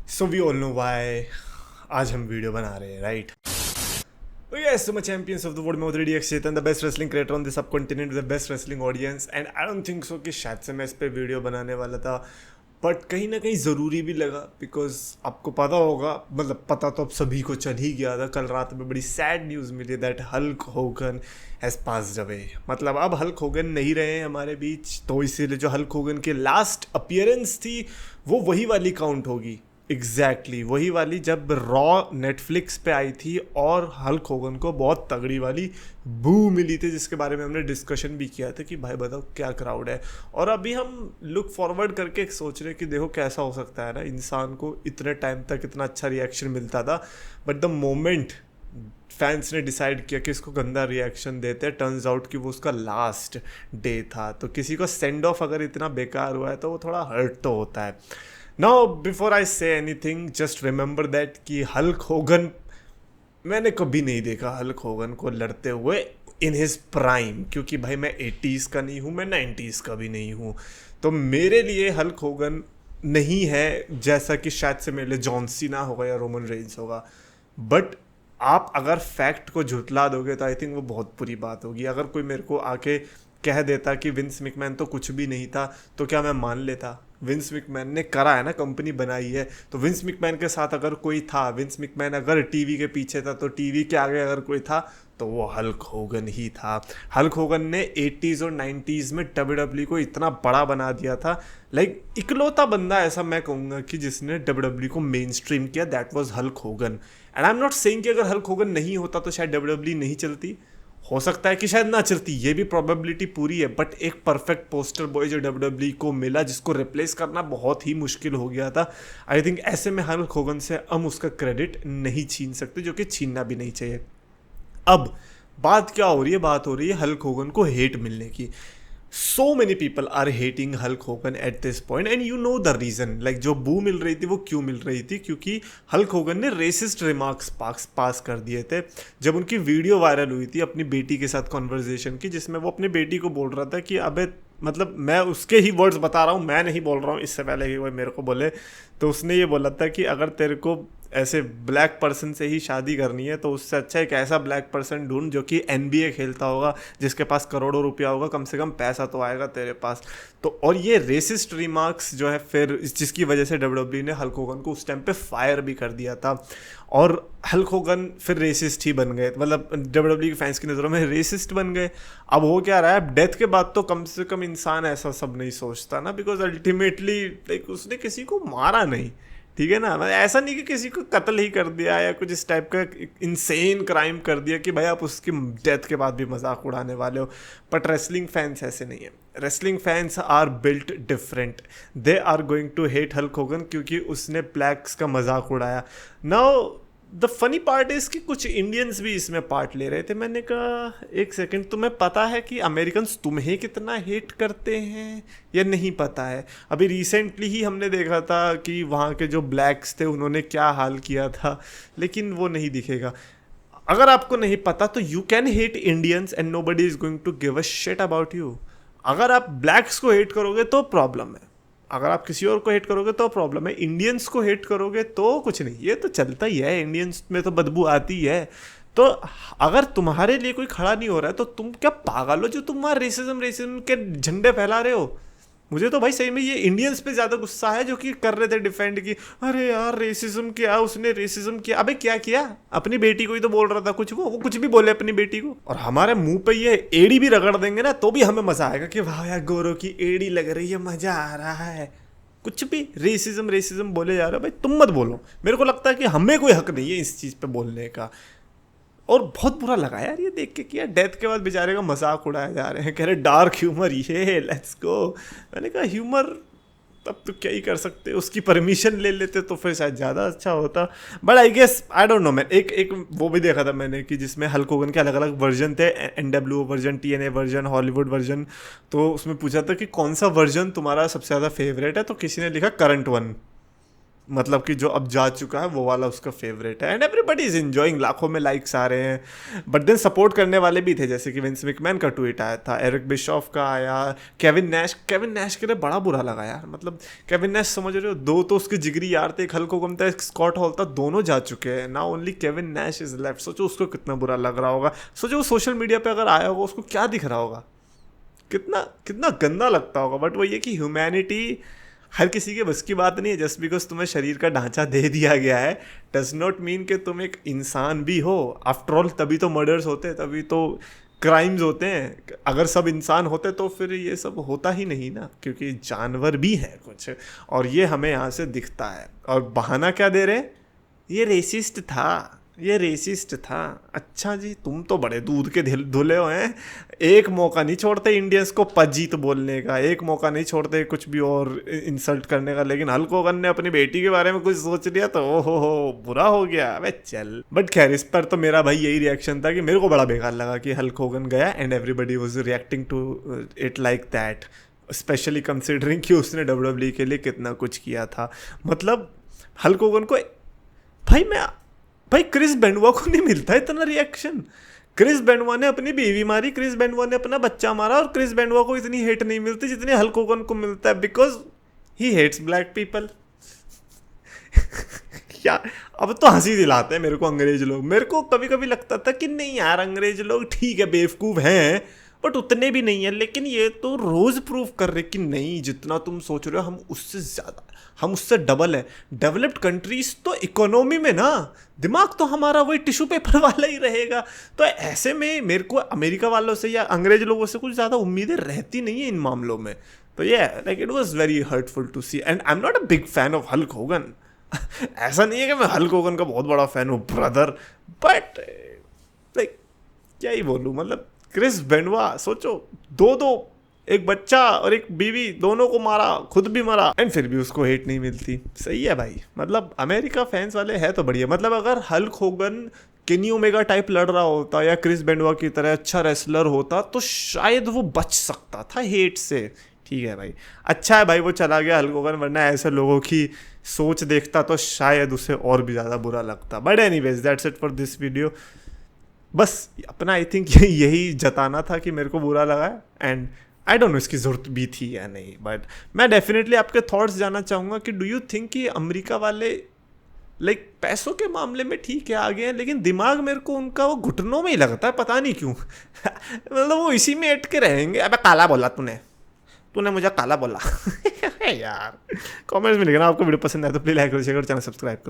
So we all know why आज हम video बना रहे हैं, राइट? तो yes, so my champions of the world, मैं already Chetan, the best wrestling creator on the subcontinent with the best wrestling audience, and I don't think so कि शायद से मैं इस पे वीडियो बनाने वाला था, बट कहीं ना कहीं ज़रूरी भी लगा बिकॉज आपको पता होगा, मतलब पता तो अब सभी को चल ही गया था, कल रात में बड़ी सैड न्यूज़ मिली that Hulk Hogan has passed away. मतलब अब हल्क होगन नहीं रहे हैं हमारे बीच, तो इसीलिए जो हल्क होगन की लास्ट अपीयरेंस थी वो वही वाली काउंट होगी। एग्जैक्टली वही वाली जब रॉ नेटफ्लिक्स पे आई थी और हल्क होगन को बहुत तगड़ी वाली बू मिली थी, जिसके बारे में हमने डिस्कशन भी किया था कि भाई बताओ क्या क्राउड है। और अभी हम लुक फॉरवर्ड करके सोच रहे हैं कि देखो कैसा हो सकता है ना, इंसान को इतने टाइम तक इतना अच्छा रिएक्शन मिलता था, बट द मोमेंट फैंस ने डिसाइड किया कि इसको गंदा रिएक्शन देते हैं, टर्न्स आउट कि वो उसका लास्ट डे था। तो किसी को सेंड ऑफ अगर इतना बेकार हुआ है तो वो थोड़ा हर्ट तो होता है। Now before I say anything just remember that कि हल्क होगन, मैंने कभी नहीं देखा हल्क होगन को लड़ते हुए इन हिज प्राइम, क्योंकि भाई मैं 80s का नहीं हूँ, मैं 90s का भी नहीं हूँ। तो मेरे लिए हल्क होगन नहीं है जैसा कि शायद से मेरे लिए जॉन सीना होगा या रोमन रेंज होगा। बट आप अगर फैक्ट को झुटला दोगे तो आई थिंक वो बहुत बुरी बात होगी। अगर कोई मेरे को आके कह देता कि विंस मैकमैन तो कुछ भी नहीं था, तो क्या मैं मान लेता? विंस मैकमैन ने करा है ना, कंपनी बनाई है, तो विंस मैकमैन के साथ अगर कोई था, विंस मैकमैन अगर टीवी के पीछे था, तो टीवी के आगे अगर कोई था तो वो हल्क होगन ही था। हल्क होगन ने 80s और 90s में WWE को इतना बड़ा बना दिया था। लाइक इकलौता बंदा ऐसा मैं कहूँगा कि जिसने WWE को मेन स्ट्रीम किया, that was Hulk Hogan. And I am not saying कि अगर हल्क होगन नहीं होता तो शायद WWE नहीं चलती, हो सकता है कि शायद ना चलती, ये भी प्रोबेबिलिटी पूरी है। बट एक परफेक्ट पोस्टर बॉय जो WWE को मिला, जिसको रिप्लेस करना बहुत ही मुश्किल हो गया था, आई थिंक ऐसे में हल्क होगन से हम उसका क्रेडिट नहीं छीन सकते, जो कि छीनना भी नहीं चाहिए। अब बात क्या हो रही है? बात हो रही है हल्क होगन को हेट मिलने की। so many people are hating Hulk Hogan at this point and you know the reason, like जो बू मिल रही थी वो क्यों मिल रही थी? क्योंकि हल्क होगन ने रेसिस्ट रिमार्क्स पास कर दिए थे जब उनकी वीडियो वायरल हुई थी अपनी बेटी के साथ कॉन्वर्जेशन की, जिसमें वो अपनी बेटी को बोल रहा था कि अबे, मतलब मैं उसके ही वर्ड्स बता रहा हूँ, मैं नहीं बोल रहा हूँ, इससे पहले कि वो मेरे को बोले, तो उसने ये बोला था कि अगर तेरे को ऐसे ब्लैक पर्सन से ही शादी करनी है तो उससे अच्छा एक ऐसा ब्लैक पर्सन ढूंढ जो कि NBA खेलता होगा, जिसके पास करोड़ों रुपया होगा, कम से कम पैसा तो आएगा तेरे पास। तो और ये रेसिस्ट रिमार्क्स जो है फिर जिसकी वजह से WWE ने हल्क होगन को उस टाइम पे फायर भी कर दिया था, और हल्क होगन फिर रेसिस्ट ही बन गए, मतलब WWE के फैंस की नज़रों में रेसिस्ट बन गए। अब हो क्या रहा है, डेथ के बाद तो कम से कम इंसान ऐसा सब नहीं सोचता ना, बिकॉज अल्टीमेटली लाइक उसने किसी को मारा नहीं, ठीक है ना, मतलब ऐसा नहीं कि किसी को कत्ल ही कर दिया या कुछ इस टाइप का इंसेन क्राइम कर दिया कि भाई आप उसकी डेथ के बाद भी मजाक उड़ाने वाले हो। बट रेसलिंग फैंस ऐसे नहीं है, wrestling fans are built different, they are going to hate Hulk Hogan क्योंकि उसने ब्लैक्स का मजाक उड़ाया। Now the funny part is कि कुछ इंडियंस भी इसमें पार्ट ले रहे थे। मैंने कहा एक सेकंड, तुम्हें पता है कि अमेरिकन्स तुम्हें कितना हेट करते हैं या नहीं पता है? अभी रिसेंटली ही हमने देखा था कि वहाँ के जो ब्लैक्स थे उन्होंने क्या हाल किया था, लेकिन वो नहीं दिखेगा। अगर आपको नहीं पता तो you can hate Indians and nobody is going to give a shit about you. अगर आप ब्लैक्स को हेट करोगे तो प्रॉब्लम है, अगर आप किसी और को हेट करोगे तो प्रॉब्लम है, इंडियंस को हेट करोगे तो कुछ नहीं, ये तो चलता ही है, इंडियंस में तो बदबू आती है। तो अगर तुम्हारे लिए कोई खड़ा नहीं हो रहा है तो तुम क्या पागल हो जो तुम वहाँ रेसिज्म के झंडे फैला रहे हो? मुझे तो भाई सही में ये इंडियंस पे ज़्यादा गुस्सा है जो कि कर रहे थे डिफेंड की, अरे यार रेसिज्म किया उसने, रेसिज्म किया। अबे क्या किया? अपनी बेटी को ही तो बोल रहा था कुछ, वो कुछ भी बोले अपनी बेटी को, और हमारे मुंह पे ये एड़ी भी रगड़ देंगे ना तो भी हमें मजा आएगा कि वाह यार गोरों की एड़ी लग रही है, मजा आ रहा है। कुछ भी रेसिज्म रेसिज्म बोले जा रहे हो, भाई तुम मत बोलो, मेरे को लगता है कि हमें कोई हक नहीं है इस चीज़ पे बोलने का। और बहुत बुरा लगा यार ये देख के कि यार डेथ के बाद बेचारे का मजाक उड़ाया जा रहे हैं, कह रहे डार्क ह्यूमर, ये लेट्स गो। मैंने कहा ह्यूमर तब तो क्या ही कर सकते, उसकी परमिशन ले लेते तो फिर शायद ज़्यादा अच्छा होता। But I guess I don't know man, एक वो भी देखा था मैंने कि जिसमें हल्क होगन के अलग अलग वर्जन थे, NWO version, TNA version, Hollywood version. तो उसमें पूछा था कि कौन सा वर्जन तुम्हारा सबसे ज़्यादा फेवरेट है, तो किसी ने लिखा करंट वन। मतलब कि जो अब जा चुका है वो वाला उसका फेवरेट है, एंड एवरीबडी इज इंजॉइंग, लाखों में लाइक्स आ रहे हैं। बट देन सपोर्ट करने वाले भी थे, जैसे कि विंस मैकमैन का ट्वीट आया था, एरिक बिशॉफ का आया, केविन नैश के लिए बड़ा बुरा लगा यार। मतलब केविन नैश समझ रहे हो, दो तो उसके जिगरी यार थे, एक हल्क होगन था, एक स्कॉट हॉल था, दोनों जा चुके हैं, now only Kevin Nash is left. सोचो उसको कितना बुरा लग रहा होगा, सोचो वो सोशल मीडिया पे अगर आया होगा उसको क्या दिख रहा होगा, कितना कितना गंदा लगता होगा। बट वो ये कि ह्यूमैनिटी हर किसी के बस की बात नहीं है। जस्ट बिकॉज तुम्हें शरीर का ढांचा दे दिया गया है डज नॉट मीन कि तुम एक इंसान भी हो। आफ्टर ऑल तभी तो मर्डर्स होते हैं, तभी तो क्राइम्स होते हैं। अगर सब इंसान होते तो फिर ये सब होता ही नहीं ना, क्योंकि जानवर भी हैं कुछ, और ये हमें यहाँ से दिखता है। और बहाना क्या दे रहे हैं, ये रेसिस्ट था, ये रेसिस्ट था। अच्छा जी, तुम तो बड़े दूध के धुले हो हैं, एक मौका नहीं छोड़ते इंडियंस को पजीत बोलने का, एक मौका नहीं छोड़ते कुछ भी और इंसल्ट करने का। लेकिन हल्क होगन ने अपनी बेटी के बारे में कुछ सोच लिया तो ओहो हो बुरा हो गया। अबे चल। बट खैर इस पर तो मेरा भाई यही रिएक्शन था कि मेरे को बड़ा बेकार लगा कि हल्क होगन गया and everybody was reacting to it like that, specially considering कि उसने WWE के लिए कितना कुछ किया था। मतलब हल्क होगन को भाई क्रिस बेनवा को नहीं मिलता इतना रिएक्शन। क्रिस बेनवा ने अपनी बीवी मारी, क्रिस बेनवा ने अपना बच्चा मारा, और क्रिस बेनवा को इतनी हेट नहीं मिलती जितनी हल्क होगन को मिलता है, because he hates black people. यार अब तो हंसी दिलाते हैं मेरे को अंग्रेज लोग। मेरे को कभी कभी लगता था कि नहीं यार, अंग्रेज लोग ठीक है बेवकूफ़ हैं बट उतने भी नहीं है। लेकिन ये तो रोज़ प्रूव कर रहे कि नहीं, जितना तुम सोच रहे हो हम उससे ज़्यादा, हम उससे डबल है। डेवलप्ड कंट्रीज तो इकोनॉमी में ना, दिमाग तो हमारा वही टिश्यू पेपर वाला ही रहेगा। तो ऐसे में मेरे को अमेरिका वालों से या अंग्रेज लोगों से कुछ ज़्यादा उम्मीदें रहती नहीं है इन मामलों में। तो ये like it was very hurtful to see, and I am not a big fan of Hulk Hogan. ऐसा नहीं है कि मैं हल्क होगन का बहुत बड़ा फैन हूँ ब्रदर, बट लाइक क्या ही बोलूँ। मतलब क्रिस बेनवा सोचो, दो एक बच्चा और एक बीवी, दोनों को मारा, खुद भी मरा, एंड फिर भी उसको हेट नहीं मिलती। सही है भाई, मतलब अमेरिका फैंस वाले है तो बढ़िया। मतलब अगर Hulk Hogan Kenny Omega type लड़ रहा होता या क्रिस बेनवा की तरह अच्छा रेसलर होता तो शायद वो बच सकता था हेट से। ठीक है भाई, अच्छा है भाई वो चला गया हल्क होगन, वरना ऐसे लोगों की सोच देखता तो शायद उसे और भी ज़्यादा बुरा लगता। But anyways that's it for this video. बस अपना आई थिंक यही जताना था कि मेरे को बुरा लगा, एंड आई डोंट नो इसकी ज़रूरत भी थी या नहीं। बट मैं डेफिनेटली आपके थॉट्स जानना चाहूँगा कि डू यू थिंक कि अमेरिका वाले लाइक पैसों के मामले में ठीक है आगे हैं, लेकिन दिमाग मेरे को उनका वो घुटनों में ही लगता है, पता नहीं क्यों। मतलब वो इसी में अटके रहेंगे। अबे काला बोला तूने मुझे काला बोला। यार कमेंट्स में लिखना आपको वीडियो पसंद आए तो प्लीज लाइक करो, शेयर करो, चैनल सब्सक्राइब करो।